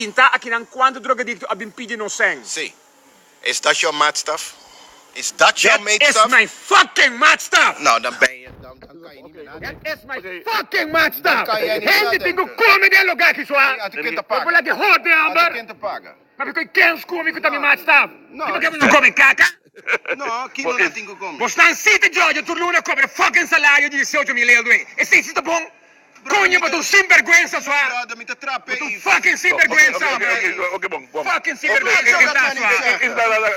Inta aqui não quanto drogadicto a bimpide no sen. Sim. Is that your mad stuff? Is that your That made is stuff? my fucking mad stuff. Nou, dan ben je... Dan kan je niet meer That nadenken. is my fucking mad stuff. kan jij niet Hindi nadenken. pingo come del lugar que soa. Had je kind te Wala pakken. de hoorde Had je amber. kind te pakken. Maar we kunnen kens komen met mijn mad stuff. No. Di ba kami non come caca? No, kino na tingo komen. Bostan City Georgia tu luna come fucking salario di 18.000 euro. E sei sito bom? Coño, ma tu sinvergüenza soa. Brother, met de trappen. Tu fucking sinvergüenza. Oké, bon. Fucking sinvergüenza che sta soa.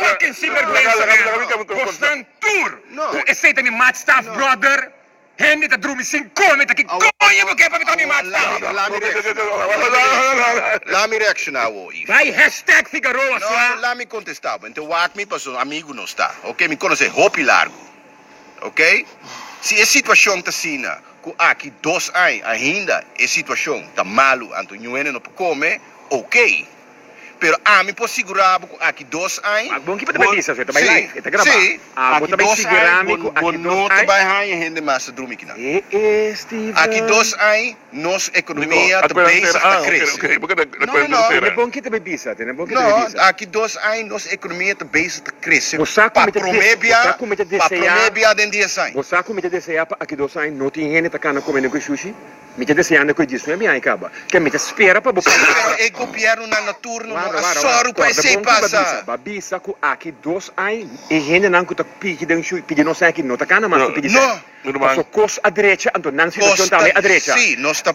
Fucking sinvergüenza. Bostan tour. No. Tu e sei mi mad stuff, brother. Hendi ta drumi sin come ta che coño mo che pa mi mad stuff. Laat me reaction nou, Yves. Vai hashtag Figueroa No, soa. laat me contestar. Então, waak me para um amigo não está. Ok? Me conhece hopi largo. Ok? Se a situação está assim, que aqui 2 anos ainda a situação está malo, então não pode comer, ok. Pero a mim posso segurar que aqui 2 anos. Ma buon chi potrebbe dire se vai live, e te grava. Sim. Ah, Aqui bota bem 2 seguramico, anos, aqui não 2 anos. vai ganhar ainda mais drumi aqui não. Steven. Aqui 2 anos, nossa economia está bem, está crescendo. Ne buon chi te bebisa, ne buon chi te Não, bebisa. aqui 2 anos, nossa economia está bem, está crescendo. Você sabe como Para te prometer desejar? dentro de 10 anos. Você sabe come te deseja pa aqui 2 anos, não tem gente tacando comendo com sushi? Mi te deseando com isso, não é minha acaba. Que me te espera para boca. Pero o governo na natura não assoro para se passar. Babisa ku aqui 2 anos e gente não que tá pedindo não sei aqui não tacando mas pedi. Não. Passo cos a direita, então não situação tá a direita. Sim, nossa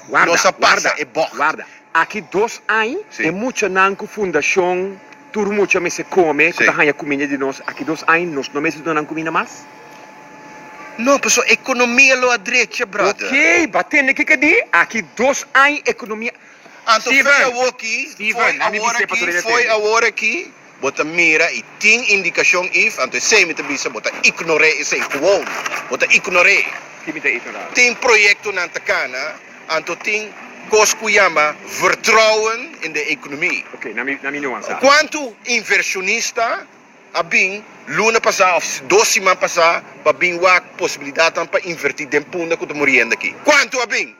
passa é bom. Guarda, aqui 2 anos Sim. é muito nanco fundação, tudo muito me se come, que Sim. tá ganha comida de nós. Aqui 2 anos nós não me se dão comida mais. Não, pessoal, economia lá à direita, brother. Ok, batendo que di? Aqui 2 anos economia. Então Steven, foi aqui, Steven, a mim disse para tu foi a hora aqui, bota mira e tem indicação if, então sei me também bota ignorar esse gewoon, bota ignorar. Que me te ignorar. Tem projeto na Takana, então tem coisa que chama vertrouwen in de economie. Ok, na minha nuance. Quanto inversionista abing luna passada ou 2 semanas passada para bem a possibilidade para invertir dentro punda que estou morrendo aqui. Quanto abing?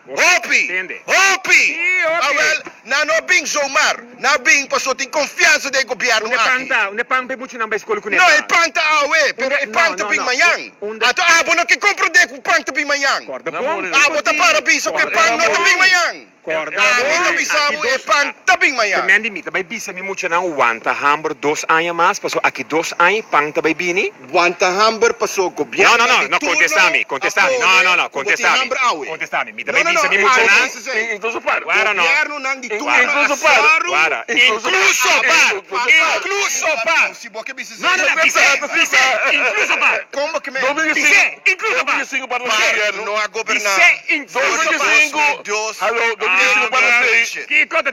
Hopi! Entende? Hopi! Hopi! Não bem zomaar, não bem passou tem confiança do governo aqui. Une panta muito na escola com Não, é panta awe, pero é panta bem manhã. Então, não que compra de panta bem manhã. Corda bom? Bota para bisa que panta não bem manhã. Corda Não bisamo é panta bem manhã. Também limita, vai bisa mi muito não wanta hamburg 2 anos mais, passou aqui 2 anos panta vai bini. Wanta hamburg passou governo. No, contestami. No, contestami. Contestami, mi também bisa mi muito não. Incluso par. Guarda no. Governo não de turno. Incluso par. Guarda, incluso par. Se boca bisa. No, incluso par. Como que me? 2005. Incluso par. 2005 para o governo. Não há governar. Incluso par. Deus. Deus. Alô, 2005 para o Que conta,